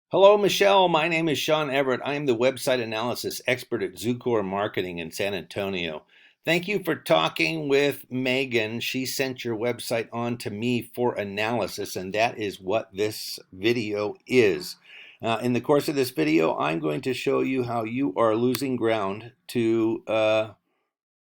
Hello, Michelle. My name is Sean Everett. I am the website analysis expert at Zucor Marketing in San Antonio. Thank you for talking with Megan. She sent your website on to me for analysis, and that is what this video is. In the course of this video, I'm going to show you how you are losing ground to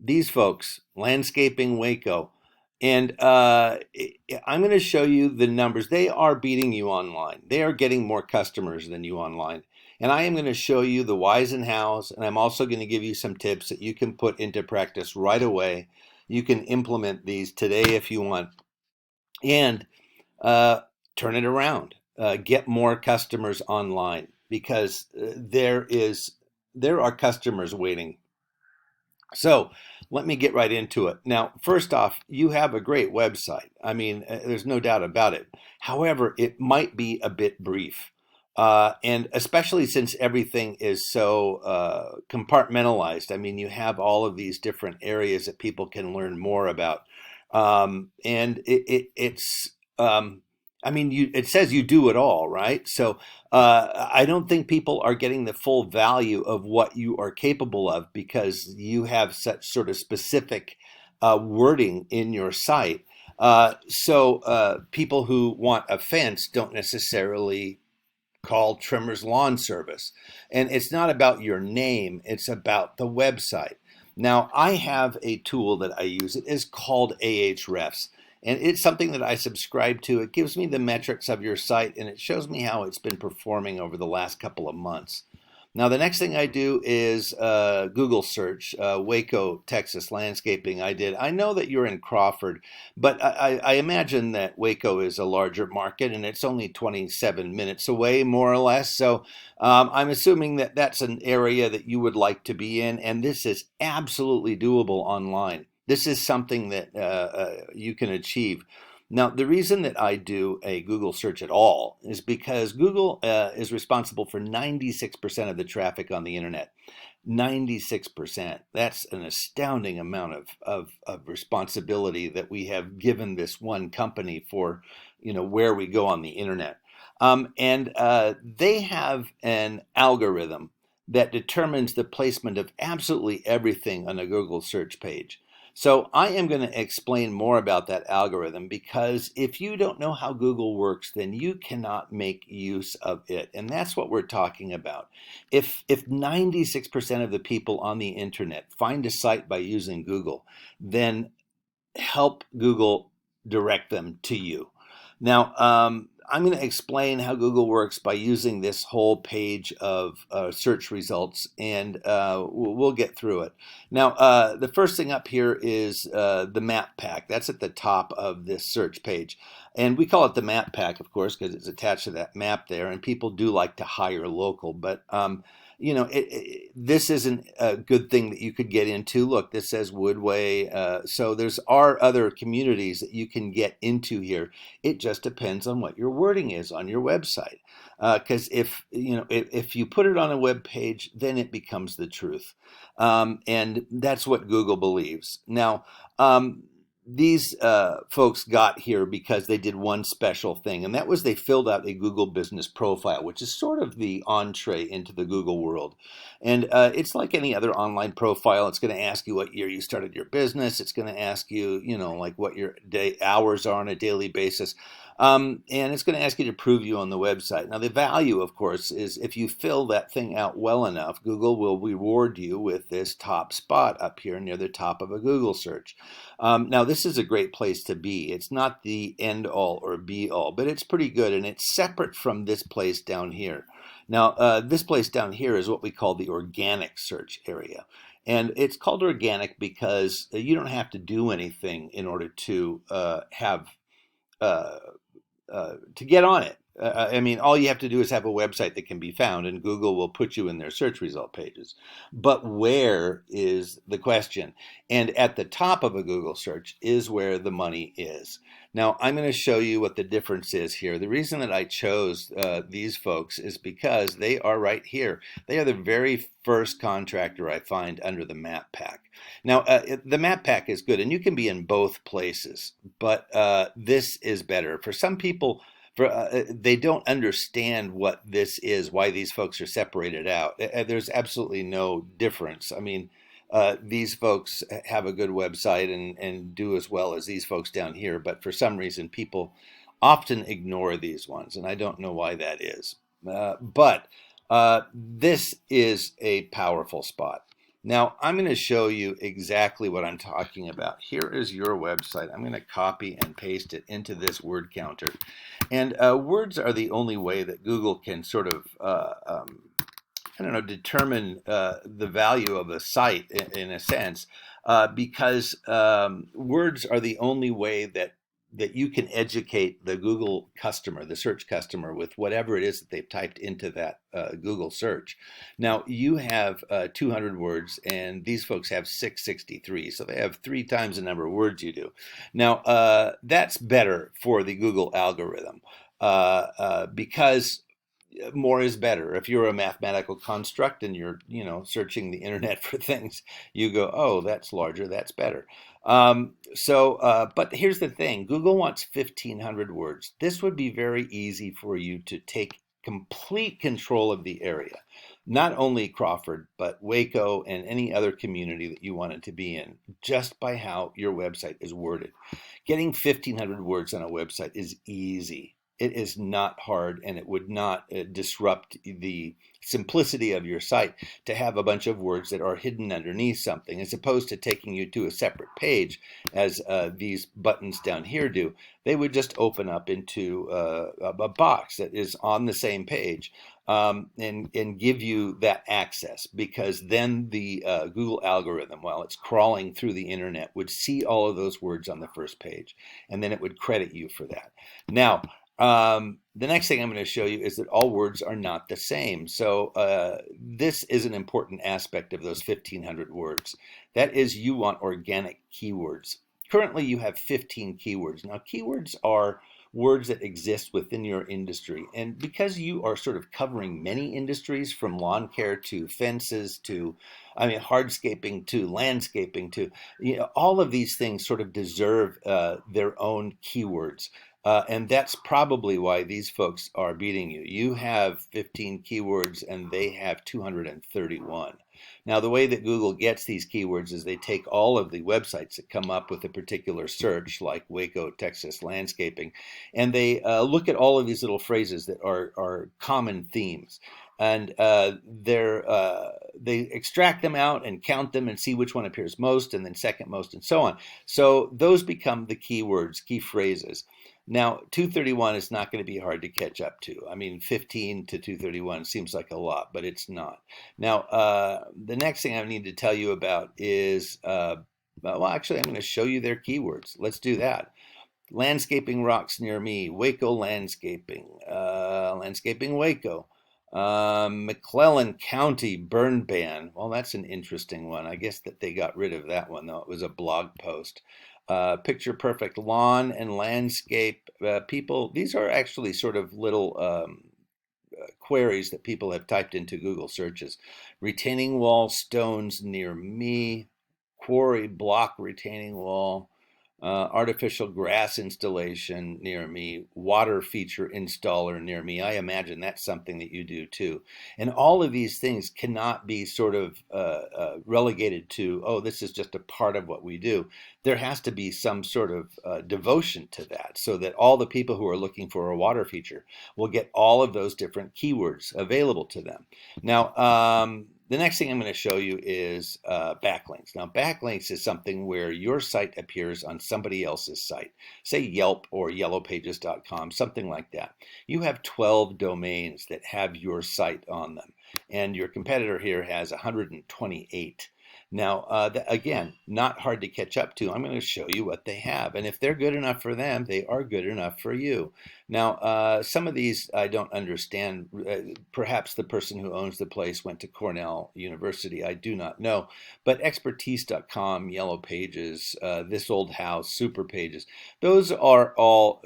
these folks, Landscaping Waco. And I'm going to show you the numbers. They are beating you online. They are getting more customers than you online. And I am going to show you the whys and hows. And I'm also going to give you some tips that you can put into practice right away. You can implement these today if you want. And uh, turn it around. Get more customers online because there are customers waiting. So let me get right into it. Now, first off, you have a great website. I mean, there's no doubt about it. However, it might be a bit brief. And especially since everything is so compartmentalized. I mean, you have all of these different areas that people can learn more about. And it's, I mean, it says you do it all, right? So I don't think people are getting the full value of what you are capable of because you have such sort of specific wording in your site. So people who want a fence don't necessarily call Trimmer's Lawn Service. And it's not about your name, it's about the website. Now, I have a tool that I use. It is called Ahrefs. And it's something that I subscribe to. It gives me the metrics of your site and it shows me how it's been performing over the last couple of months. Now, the next thing I do is Google search, Waco, Texas landscaping. I know that you're in Crawford, but I imagine that Waco is a larger market and it's only 27 minutes away, more or less. So I'm assuming that that's an area that you would like to be in, and this is absolutely doable online. This is something that you can achieve. Now, the reason that I do a Google search at all is because Google is responsible for 96% of the traffic on the internet. 96%. That's an astounding amount of responsibility that we have given this one company for, where we go on the internet. And they have an algorithm that determines the placement of absolutely everything on a Google search page. So I am going to explain more about that algorithm because if you don't know how Google works, then you cannot make use of it. And that's what we're talking about. If 96% of the people on the internet find a site by using Google, then help Google direct them to you. Now, I'm going to explain how Google works by using this whole page of search results, and we'll get through it. Now, the first thing up here is the map pack. That's at the top of this search page. And we call it the map pack, of course, because it's attached to that map there, and people do like to hire local, but this isn't a good thing that you could get into. Look, this says Woodway. So there's are other communities that you can get into here. It just depends on what your wording is on your website. Because if you put it on a web page, then it becomes the truth, and that's what Google believes. Now. These folks got here because they did one special thing, and that was they filled out a Google business profile, which is sort of the entree into the Google world. And it's like any other online profile. It's going to ask you what year you started your business. It's going to ask you, like what your day hours are on a daily basis. And it's going to ask you to prove you on the website. Now, the value, of course, is if you fill that thing out well enough, Google will reward you with this top spot up here near the top of a Google search. Now, this is a great place to be. It's not the end all or be all, but it's pretty good, and it's separate from this place down here. Now, this place down here is what we call the organic search area. And it's called organic because you don't have to do anything in order to have uh, to get on it. I mean, all you have to do is have a website that can be found, and Google will put you in their search result pages. But where is the question? And at the top of a Google search is where the money is. Now, I'm going to show you what the difference is here. The reason that I chose these folks is because they are right here. They are the very first contractor I find under the map pack. Now, the map pack is good, and you can be in both places, but this is better. For some people, They don't understand what this is, why these folks are separated out. There's absolutely no difference. I mean, these folks have a good website and do as well as these folks down here, but for some reason, people often ignore these ones, and I don't know why that is. But this is a powerful spot. Now, I'm going to show you exactly what I'm talking about. Here is your website. I'm going to copy and paste it into this word counter. And words are the only way that Google can sort of, I don't know, determine the value of a site in a sense, because words are the only way that you can educate the Google customer, the search customer, with whatever it is that they've typed into that Google search. Now, you have 200 words, and these folks have 663, so they have 3 times the number of words you do. Now, that's better for the Google algorithm because more is better. If you're a mathematical construct and you're, searching the internet for things, you go, oh, that's larger, that's better. But here's the thing: Google wants 1,500 words. This would be very easy for you to take complete control of the area. Not only Crawford, but Waco and any other community that you wanted to be in, just by how your website is worded. Getting 1,500 words on a website is easy. It is not hard, and it would not disrupt the simplicity of your site to have a bunch of words that are hidden underneath something, as opposed to taking you to a separate page, as these buttons down here do. They would just open up into a box that is on the same page, and give you that access, because then the Google algorithm, while it's crawling through the internet, would see all of those words on the first page, and then it would credit you for that. Now, the next thing I'm going to show you is that all words are not the same. So this is an important aspect of those 1,500 words. That is, you want organic keywords. Currently, you have 15 keywords. Now, keywords are words that exist within your industry. And because you are sort of covering many industries, from lawn care to fences to, hardscaping to landscaping to, all of these things sort of deserve their own keywords. And that's probably why these folks are beating you. You have 15 keywords and they have 231. Now, the way that Google gets these keywords is they take all of the websites that come up with a particular search, like Waco, Texas landscaping, and they look at all of these little phrases that are common themes. And they extract them out and count them and see which one appears most, and then second most, and so on. So those become the keywords, key phrases. Now, 231 is not going to be hard to catch up to. 15 to 231 seems like a lot, but it's not. Now, the next thing I need to tell you about is, actually, I'm going to show you their keywords. Let's do that. Landscaping rocks near me, Waco landscaping, landscaping Waco. McClellan County burn ban. Well, that's an interesting one. I guess that they got rid of that one, though. It was a blog post. Picture perfect lawn and landscape. People, these are actually sort of little queries that people have typed into Google searches. Retaining wall stones near me. Quarry block retaining wall. Artificial grass installation near me, water feature installer near me. I imagine that's something that you do too. And all of these things cannot be sort of relegated to, oh, this is just a part of what we do. There has to be some sort of devotion to that, so that all the people who are looking for a water feature will get all of those different keywords available to them. Now, the next thing I'm going to show you is backlinks. Now, backlinks is something where your site appears on somebody else's site, say Yelp or yellowpages.com, something like that. You have 12 domains that have your site on them, and your competitor here has 128. Now, again, not hard to catch up to. I'm going to show you what they have. And if they're good enough for them, they are good enough for you. Now, some of these I don't understand. Perhaps the person who owns the place went to Cornell University. I do not know. But expertise.com, Yellow Pages, This Old House, Super Pages, those are all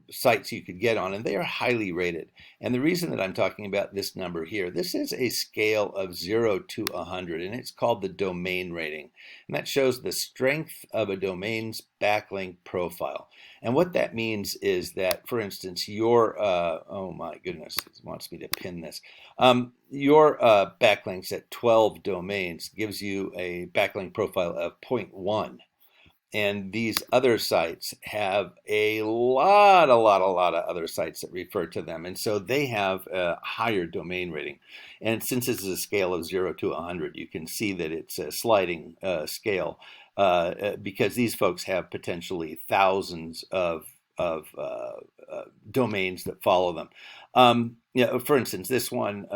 sites you could get on, and they are highly rated. And the reason that I'm talking about this number here, this is a scale of 0 to 100, and it's called the domain rating. And that shows the strength of a domain's backlink profile. And what that means is that, for instance, oh my goodness, it wants me to pin this. Your backlinks at 12 domains gives you a backlink profile of zero point 0.1. And these other sites have a lot of other sites that refer to them. And so they have a higher domain rating. And since this is a scale of 0 to 100, you can see that it's a sliding scale because these folks have potentially thousands of domains that follow them. For instance, this one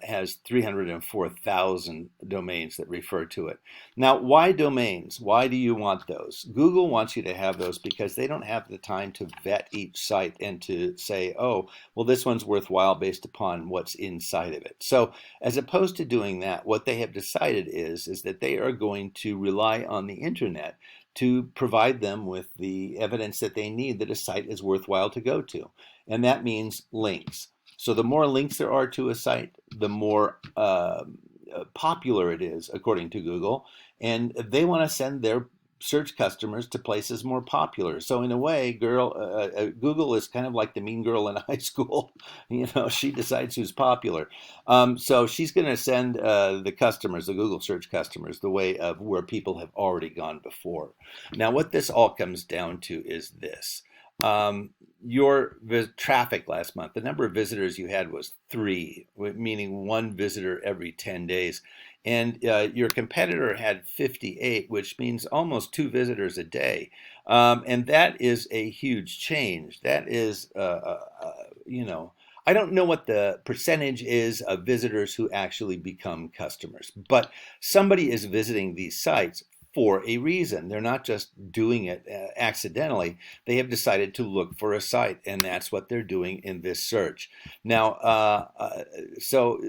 has 304,000 domains that refer to it. Now, why domains? Why do you want those? Google wants you to have those because they don't have the time to vet each site and to say, oh, well, this one's worthwhile based upon what's inside of it. So as opposed to doing that, what they have decided is that they are going to rely on the internet to provide them with the evidence that they need that a site is worthwhile to go to. And that means links. So the more links there are to a site, the more popular it is, according to Google. And they want to send their search customers to places more popular. So in a way, Google is kind of like the mean girl in high school. She decides who's popular. So she's going to send the customers, the Google search customers, the way of where people have already gone before. Now, what this all comes down to is this. Your traffic last month, the number of visitors you had was 3, meaning 1 visitor every 10 days. And your competitor had 58, which means almost 2 visitors a day. And that is a huge change. That is, I don't know what the percentage is of visitors who actually become customers, but somebody is visiting these sites for a reason. They're not just doing it accidentally. They have decided to look for a site, and that's what they're doing in this search. Now, so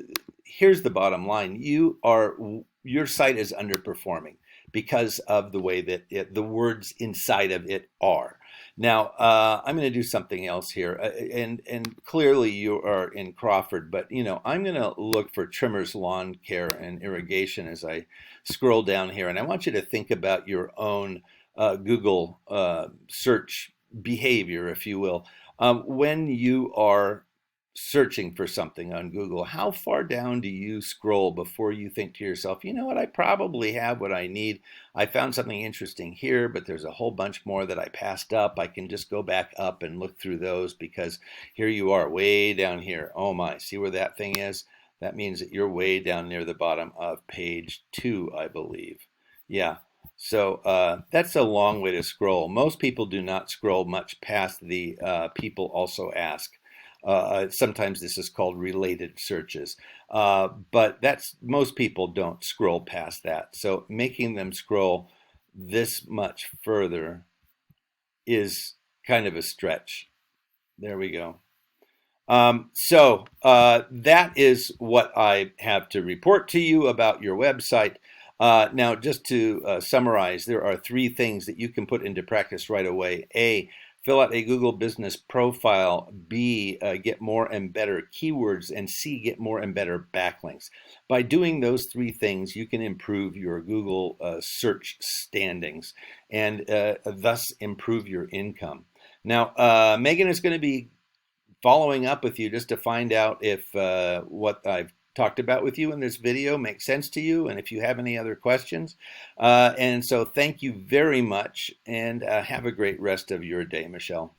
here's the bottom line. Your site is underperforming because of the way that the words inside of it are. Now, I'm going to do something else here, and clearly you are in Crawford, but I'm going to look for trimmers, lawn care, and irrigation as I scroll down here, and I want you to think about your own Google search behavior, if you will, when you are searching for something on Google. How far down do you scroll before you think to yourself, you know what, I probably have what I need. I found something interesting here, but there's a whole bunch more that I passed up. I can just go back up and look through those because here you are way down here. Oh my, see where that thing is? That means that you're way down near the bottom of page 2, I believe. Yeah. So that's a long way to scroll. Most people do not scroll much past the people also ask. Sometimes this is called related searches, but most people don't scroll past that. So making them scroll this much further is kind of a stretch. There we go. So that is what I have to report to you about your website. Now, just to summarize, there are 3 things that you can put into practice right away. A, fill out a Google business profile. B, get more and better keywords. And C, get more and better backlinks. By doing those 3 things, you can improve your Google search standings and thus improve your income. Now, Megan is going to be following up with you just to find out if what I've talked about with you in this video makes sense to you, and if you have any other questions. And so thank you very much, and have a great rest of your day, Michelle.